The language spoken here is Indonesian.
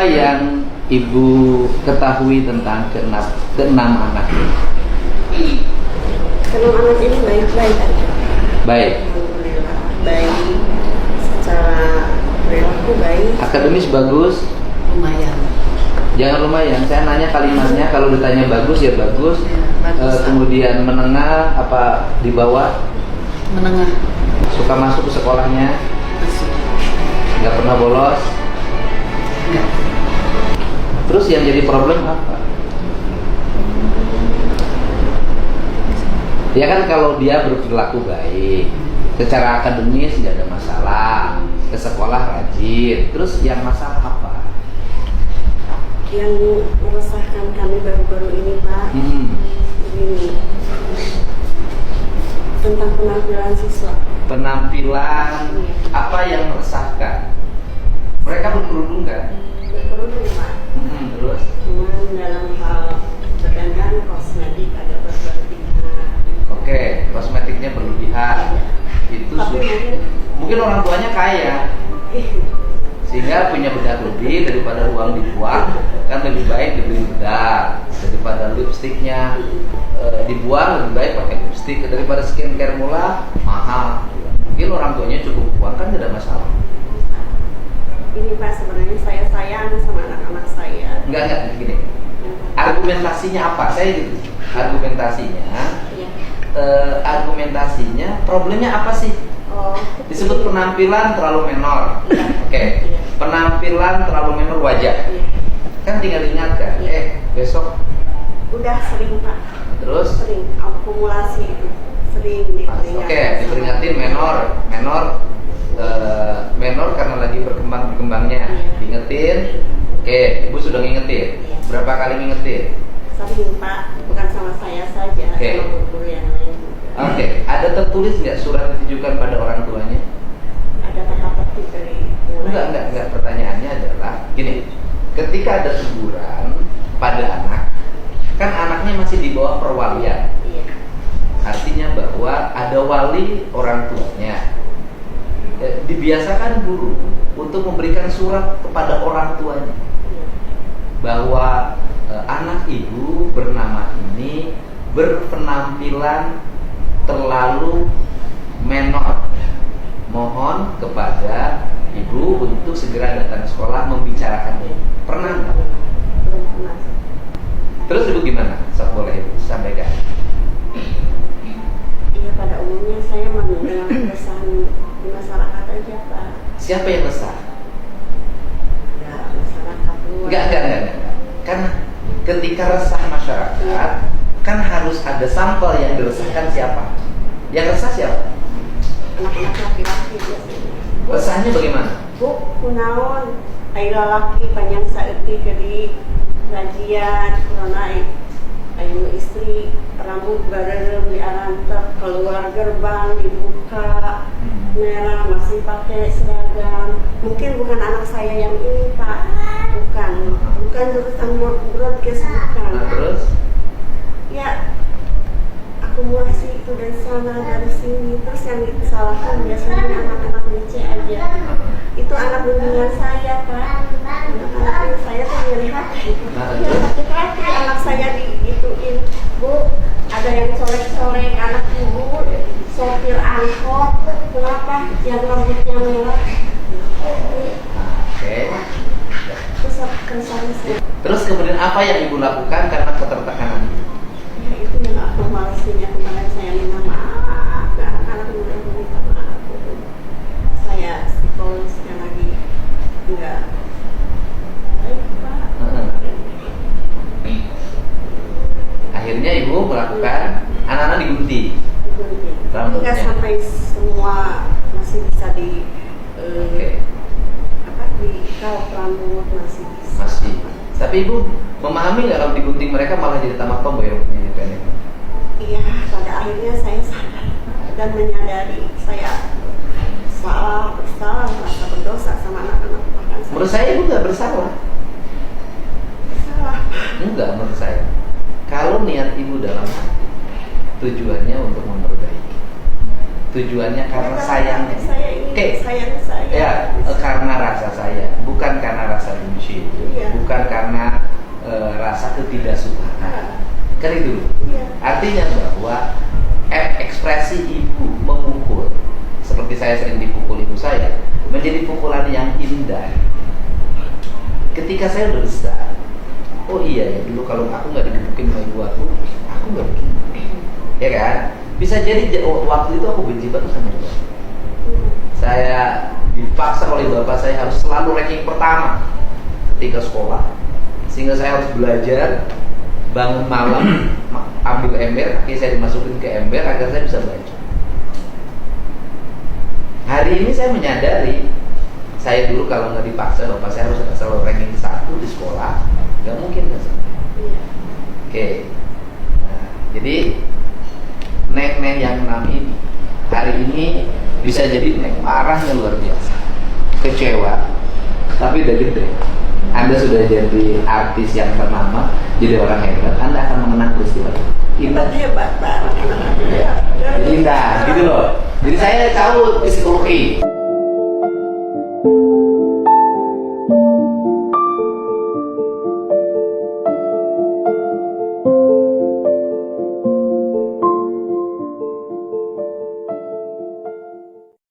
Apa yang Ibu ketahui tentang keenam anak ini? Keenam anak ini baik-baik aja. Baik. Alhamdulillah baik. Secara perilaku baik. Akademis bagus? Lumayan. Jangan lumayan, saya nanya kalimatnya. Kalau ditanya bagus ya bagus, bagus. Kemudian menengah apa di bawah? Menengah. Suka masuk ke sekolahnya? Masuk. Nggak pernah bolos? Enggak. Terus yang jadi problem apa? Ya kan kalau dia berperilaku baik, secara akademis nggak ada masalah, ke sekolah rajin. Terus yang masalah apa? Yang meresahkan kami baru-baru ini Pak, ini tentang penampilan siswa. Penampilan apa yang meresahkan? Mereka berkerudung kan? Berkerudung Pak. Terus? Cuman dalam hal berdandan kosmetik agak berlebihan. Oke, kosmetiknya berlebihan. Itu Tapi mungkin orang tuanya kaya, sehingga punya bedak lebih daripada uang dibuang. Kan lebih baik dibeli bedak daripada lipstiknya dibuang, lebih baik pakai lipstik daripada skincare murah mahal. Mungkin orang tuanya cukup uang, kan tidak ada masalah. Ini Pak, sebenarnya saya sayang sama anak-anak saya. Enggak gini. Argumentasinya apa? Saya gitu. Argumentasinya, Iya. Argumentasinya problemnya apa sih? Oh. Disebut penampilan terlalu menor. Iya. Oke. Iya. Penampilan terlalu menor wajar. Iya. Kan tinggal diingatkan. Iya. Besok. Udah sering Pak. Terus? Sering akumulasi itu. Sering diperingatkan. Oke, diperingatin menor karena lagi berkembangnya. Iya. Diingetin. Oke, Ibu sudah ngingetin. Iya. Berapa kali ngingetin? Sering Pak, bukan sama saya saja, Oke. sama guru yang lain. Oke, ada tertulis nggak surat ditujukan pada orang tuanya? Ada teka-teki dari mulai. Enggak. Pertanyaannya adalah gini, ketika ada teguran pada anak, kan anaknya masih di bawah perwalian. Iya. Artinya bahwa ada wali orang tuanya. Dibiasakan guru untuk memberikan surat kepada orang tuanya Iya. bahwa anak ibu bernama ini berpenampilan terlalu menor. Mohon kepada ibu untuk segera datang ke sekolah membicarakan ini. Pernah nggak? Belum pernah. Terus ibu gimana? Sok boleh ibu sampaikan. Iya, pada umumnya saya mendengar keresahan di masyarakat aja Pak. Siapa yang resah? Ya, masyarakat luar. Enggak. Karena ketika resah masyarakat, kan harus ada sampel yang diresahkan siapa? Yang resah siapa? Anak-anak laki-laki biasanya. Resahnya bagaimana? Bu, kunaon? Ayo lalaki panjang saeutik di kajian karena ayo istri rambut bareng diarantep keluar gerbang dibuka merah masih pakai seragam. Mungkin bukan anak saya yang ini Pak, bukan jurusan broadcast bukan. Nah, terus? Ya akumulasi itu dari sana dari sini, terus yang disalahkan biasanya anak-anak DC aja. Itu anak bimbingan saya Pak. Anak-anak saya tuh melihat ya laki-laki anak saya digituin. Bu, ada yang colek-colek anak ibu, sopir angkot, kenapa yang rambutnya merah? Oke. Terus keresahan saya. Terus kemudian apa yang ibu lakukan karena ketertekanan itu? Ya itu yang akumulasinya kemarin saya minta maaf ke anak-anak muda minta maaf. Saya psikologisnya lagi enggak baik Pak. Akhirnya ibu melakukan anak-anak digunting. Rambutnya. Enggak sampai semua masih bisa di Oke. di kalp rambut masih bisa. Masih. Tapi ibu memahami nggak kalau digunting mereka malah jadi tambah tomboy rambutnya pendek? Iya, pada akhirnya saya sadar dan menyadari saya bersalah, merasa berdosa sama anak-anak bahkan saya. Menurut saya ibu nggak bersalah. Bersalah. Enggak, menurut saya. Kalau niat ibu dalam hati, tujuannya untuk memperbaiki. Tujuannya karena sayangnya. Saya ini Oke. sayang saya. Ya, karena rasa sayang, bukan karena rasa benci, Iya. bukan karena rasa ketidaksukaan. Kan itu. Iya. Artinya bahwa ekspresi ibu memukul, seperti saya sering dipukul ibu saya, menjadi pukulan yang indah. Ketika saya udah besar, oh iya ya, dulu kalau aku nggak digebukin sama ibu aku nggak begini, ya kan? Bisa jadi waktu itu aku benci banget sama ibu. Saya dipaksa oleh bapak saya harus selalu ranking pertama ketika sekolah, sehingga saya harus belajar, bangun malam, ambil ember, kaki saya dimasukin ke ember agar saya bisa baca. Hari ini saya menyadari, saya dulu kalau nggak dipaksa bapak saya harus selalu ranking 1 di sekolah, nggak mungkin kan? Iya. Oke. Nah, jadi neng-neng yang 6 ini hari ini bisa jadi neng marahnya luar biasa, kecewa, tapi udah gede. Anda sudah jadi artis yang ternama, jadi orang hebat, Anda akan mengenang peristiwa itu. Indah, Hebat banget. indah, gitu loh. Jadi saya tahu psikologi.